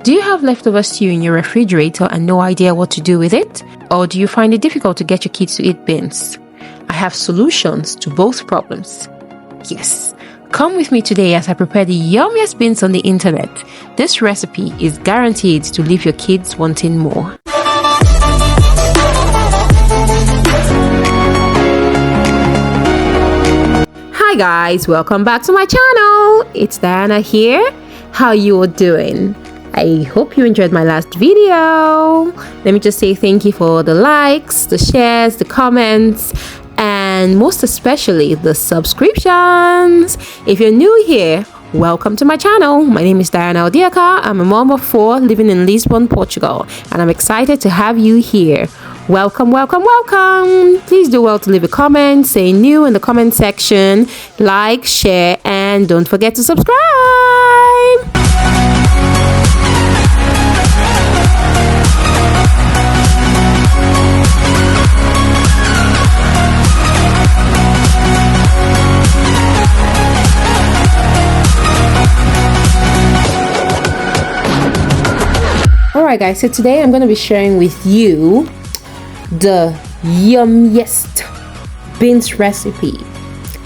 Do you have leftover stew in your refrigerator and no idea what to do with it? Or do you find it difficult to get your kids to eat beans? I have solutions to both problems. Yes. Come with me today as I prepare the yummiest beans on the internet. This recipe is guaranteed to leave your kids wanting more. Hi guys, welcome back to my channel. It's Diana here. How you all doing? I hope you enjoyed my last video. Let me just say thank you for the likes, the shares, the comments, and most especially the subscriptions. If you're new here, welcome to my channel. My name is Dianabeth. I'm a mom of 4 living in Lisbon, Portugal, and I'm excited to have you here. Welcome, welcome, welcome. Please do well to leave a comment, say new in the comment section, like, share, and don't forget to subscribe. Alright guys, so today I'm going to be sharing with you the yummiest beans recipe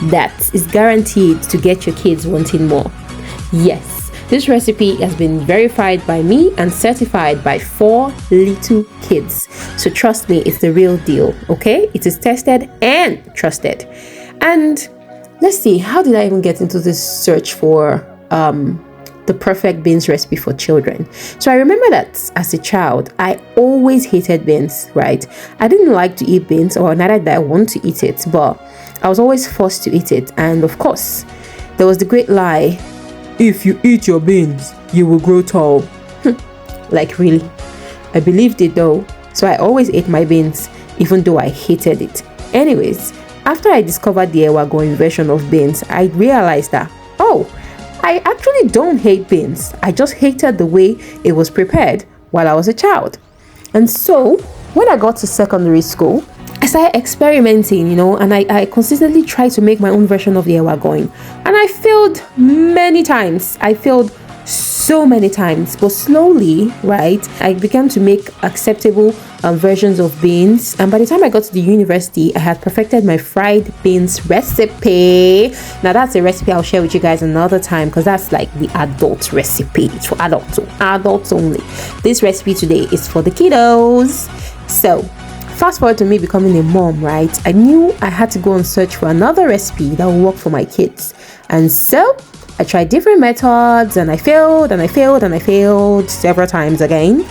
that is guaranteed to get your kids wanting more. Yes, this recipe has been verified by me and certified by 4 little kids. So trust me, it's the real deal, okay? It is tested and trusted. And let's see, how did I even get into this search for the perfect beans recipe for children? So I remember that as a child, I always hated beans, right? I didn't like to eat beans, or neither did I want to eat it, but I was always forced to eat it. And of course, there was the great lie, if you eat your beans, you will grow tall. Like really? I believed it though. So I always ate my beans, even though I hated it. Anyways, after I discovered the ever-growing version of beans, I realized that, oh, I actually don't hate beans. I just hated the way it was prepared while I was a child. And so when I got to secondary school, I started experimenting, and I consistently tried to make my own version of the ever-going. And I failed many times. I failed so many times, but slowly, right, I began to make acceptable versions of beans. And by the time I got to the university, I had perfected my fried beans recipe. Now that's a recipe I'll share with you guys another time, because that's like the adult recipe. It's for adults only. This recipe today is for the kiddos. So fast forward to me becoming a mom, right? I knew I had to go and search for another recipe that will work for my kids. And so I tried different methods, and I failed and I failed and I failed several times again.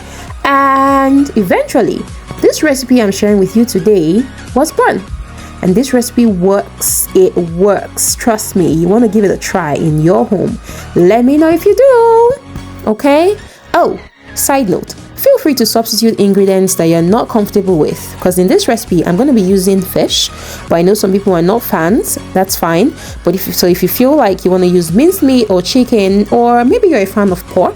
And eventually, this recipe I'm sharing with you today was born. And this recipe works. It works. Trust me. You want to give it a try in your home. Let me know if you do. Okay? Oh, side note. Feel free to substitute ingredients that you're not comfortable with, because in this recipe I'm going to be using fish, but I know some people are not fans. That's fine. But if you feel like you want to use minced meat or chicken, or maybe you're a fan of pork,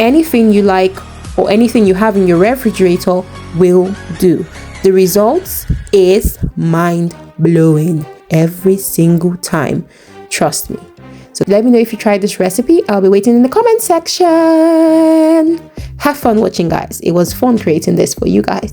anything you like or anything you have in your refrigerator will do. The results is mind-blowing every single time. Trust me. So let me know if you tried this recipe. I'll be waiting in the comment section. Have fun watching, guys. It was fun creating this for you guys.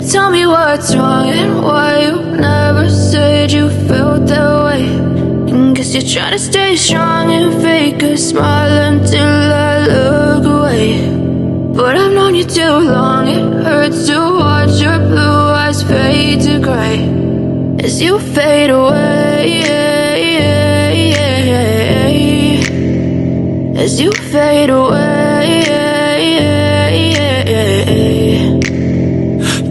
tell me what's wrong and why you never said you felt that way. And guess you're trying to stay strong and fake a smile until I look away. But I've known you too long, it hurts to watch your blue eyes fade to gray as you fade away, as you fade away.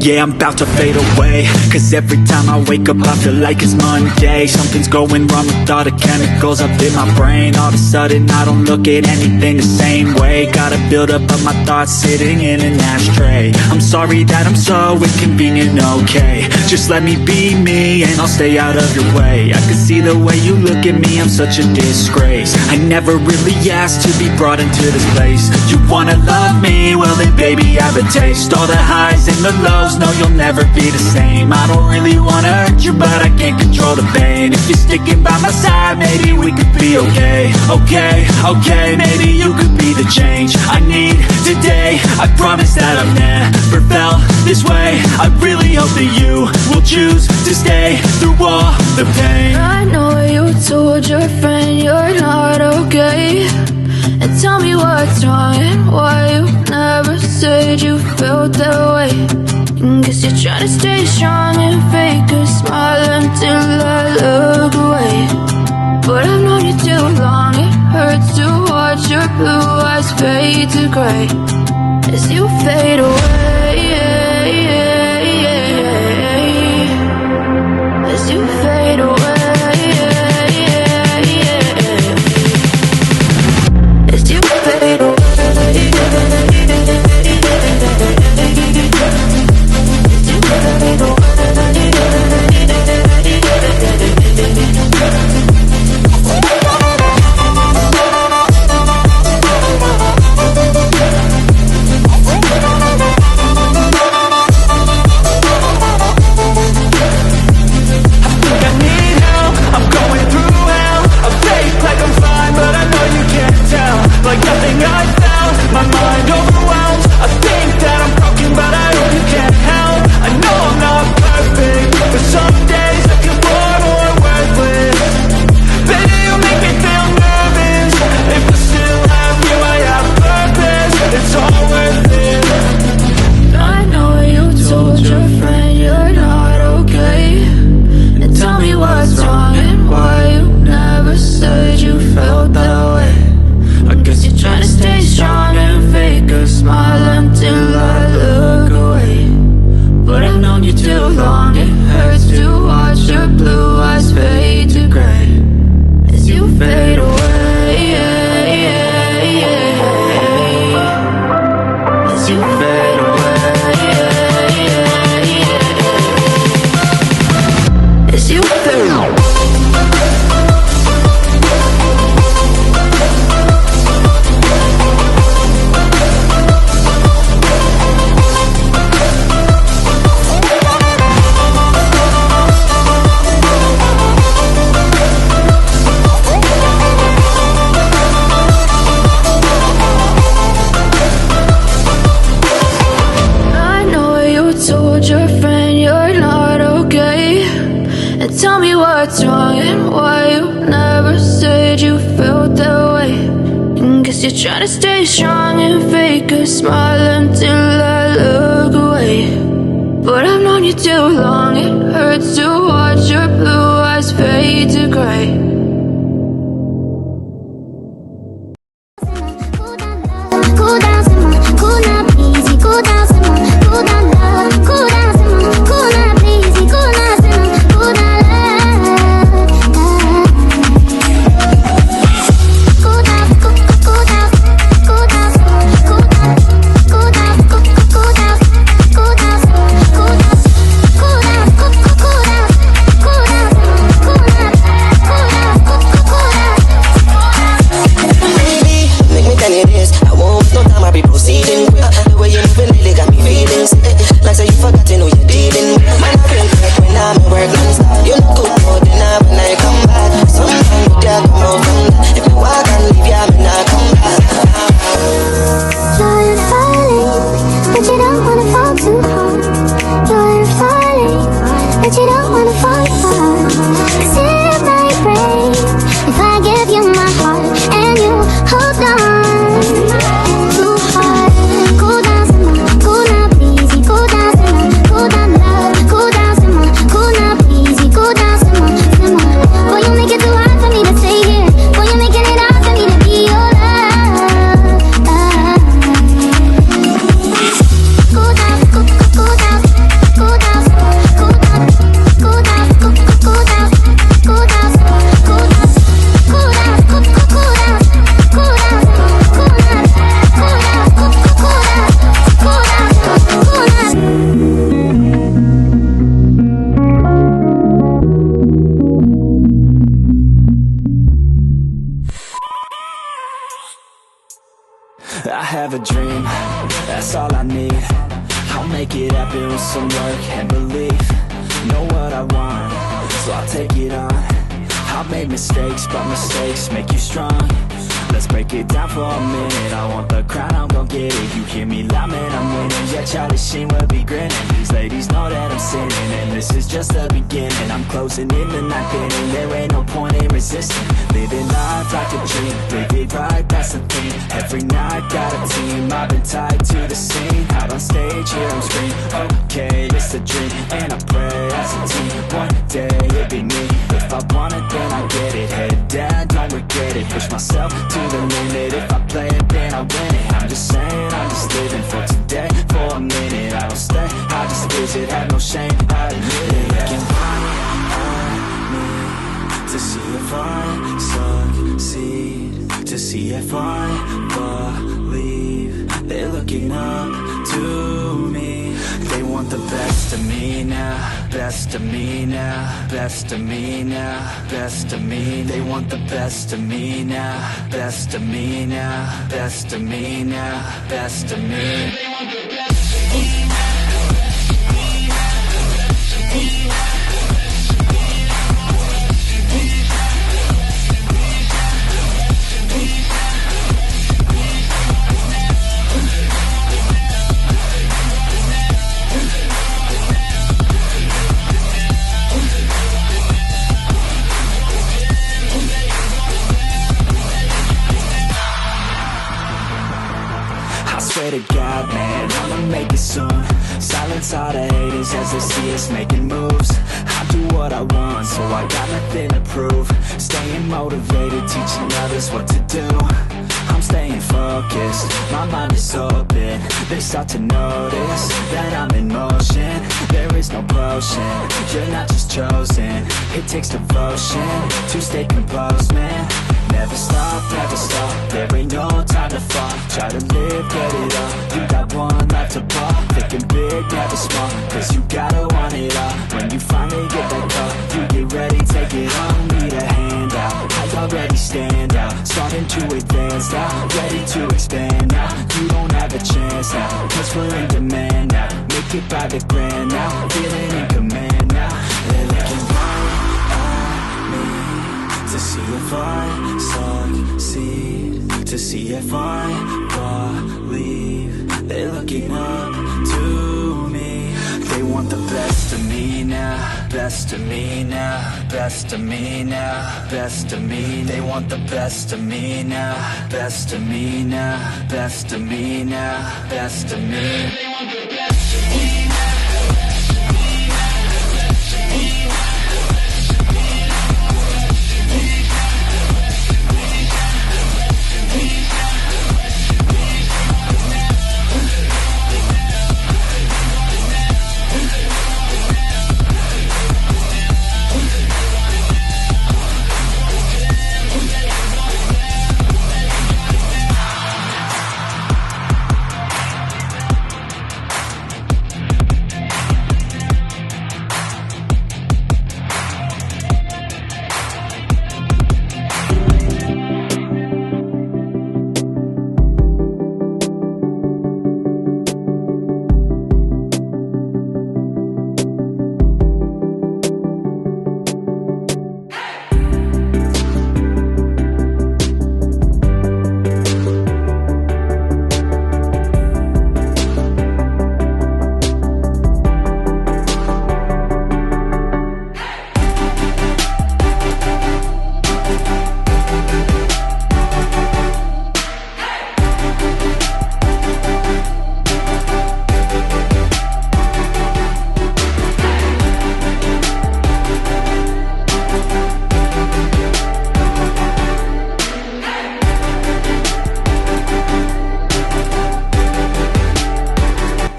Yeah, I'm about to fade away, cause every time I wake up I feel like it's Monday. Something's going wrong with all the chemicals up in my brain. All of a sudden I don't look at anything the same way. Gotta build up of my thoughts sitting in an ashtray. I'm sorry that I'm so inconvenient, okay. Just let me be me and I'll stay out of your way. I can see the way you look at me, I'm such a disgrace. I never really asked to be brought into this place. You wanna love me? Well then baby I have a taste. All the highs and the lows, no, you'll never be the same. I don't really wanna hurt you, but I can't control the pain. If you're sticking by my side, maybe we could be okay. Okay, maybe you could be the change I need today. I promise that I've never felt this way. I really hope that you will choose to stay through all the pain. I know you told your friend you're not okay, and tell me what's wrong and why you never said you felt that way. And guess you're trying to stay strong and fake a smile until I look away. But I've known you too long, it hurts to watch your blue eyes fade to gray as you fade away, as you fade away, as you fade away. Like nothing I found, my mind overwhelmed. I think that I'm broken, but I hope you can't help. I know I'm not perfect, but some days I feel more worthless. Baby, you make me feel nervous. If I still have you, I have purpose. It's all worth it. I know you told your friend you're not okay, and tell me what's wrong and why you never said you felt that way. I guess you're trying to stay strong and fake a smile until I look away. But I've known you too long, it hurts to watch your blue eyes fade to gray as you fade away, as you fade away, as you fade away. Tell me what's wrong and why you never said you felt that way. And guess you're trying to stay strong and fake a smile until I look away. But I've known you too long, it hurts to watch your blue eyes fade to gray. Cool down, simmer, cool now, please. Cool down, simmer, cool down, love. Cool down, simmer, cool now, please. Cool now, simmer, cool down, love. Cool down, cool down, cool down, simmer, cool down, cool down, cool down, cool down, simmer, cool down, cool down, cool down, cool down, simmer, cool down, Baby, make me tell you this. I won't no time, I'll be proceeding quick. The way you moving lately got me feeling sick. Like say you forgot to know you're dealing with. Man, I feel like when I'm at work non-stop. You know good more than I when I come back. Sometimes you can't come out from that. If you walk and leave, yeah, me not come back. You're falling, but you don't wanna fall too hard. You're and believe. Know what I want, so I'll take it on. I've made mistakes, but mistakes make you strong. Let's break it down for a minute. I want the crown, I'm gon' get it. You hear me loud, man, I'm winning. Yeah, Charlie Sheen will be grinning. These ladies know that I'm sinning, and this is just the beginning. I'm closing in the ninth inning. There ain't no point in resisting. Living life like a dream, live it right, that's the thing. Every night, got a team, I've been tied to the scene. Out on stage, here I'm screaming, okay, it's a dream. And I pray as a team, one day it'll be me. If I want it, then I get it. Head down, don't regret it. Push myself to the limit. If I play it, then I win it. I'm just saying, I'm just living for today. For a minute, I don't stay, I just visit. Have no shame, I admit it. Looking right at me to see if I succeed, to see if I believe. They're looking up to me. They want the best of me now, best of me now, best of me now, best of me. They want the best of me now, best of me now, best of me now, best of me. They want the best of me now. Swear to God, man, I'ma make it soon. Silence all the haters as they see us making moves. I do what I want, so I got nothing to prove. Staying motivated, teaching others what to do. I'm staying focused, my mind is open. They start to notice that I'm in motion. There is no potion, you're not just chosen. It takes devotion to stay composed, man. Never stop, there ain't no time to fall. Try to live, get it up, you got one life to ball. Thinking big, never small, cause you gotta want it all. When you finally get that call, you get ready, take it on. Need a hand out, I already stand out. Starting to advance now, ready to expand now. You don't have a chance now, cause we're in demand now. Make it by the grand now, feeling in command now. They're looking right at me to see if I succeed, to see if I believe. They're looking up to me. They want the best of me now, best of me now, best of me now, best of me. They want the best of me now, best of me now, best of me now, best of me. They want the best of me now.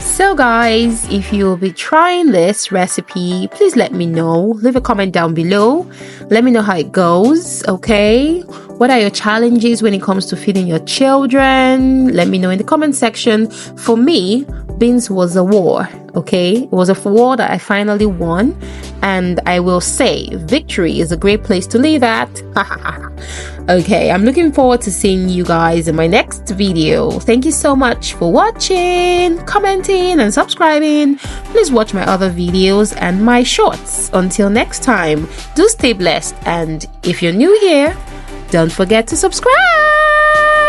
So guys, if you'll be trying this recipe, please let me know. Leave a comment down below. Let me know how it goes, okay? What are your challenges when it comes to feeding your children? Let me know in the comment section. For me, beans was a war, okay? It was a war that I finally won. and I will say victory is a great place to live at. Okay, I'm looking forward to seeing you guys in my next video. Thank you so much for watching, commenting, and subscribing. Please watch my other videos and my shorts. Until next time, do stay blessed, and if you're new here, don't forget to subscribe.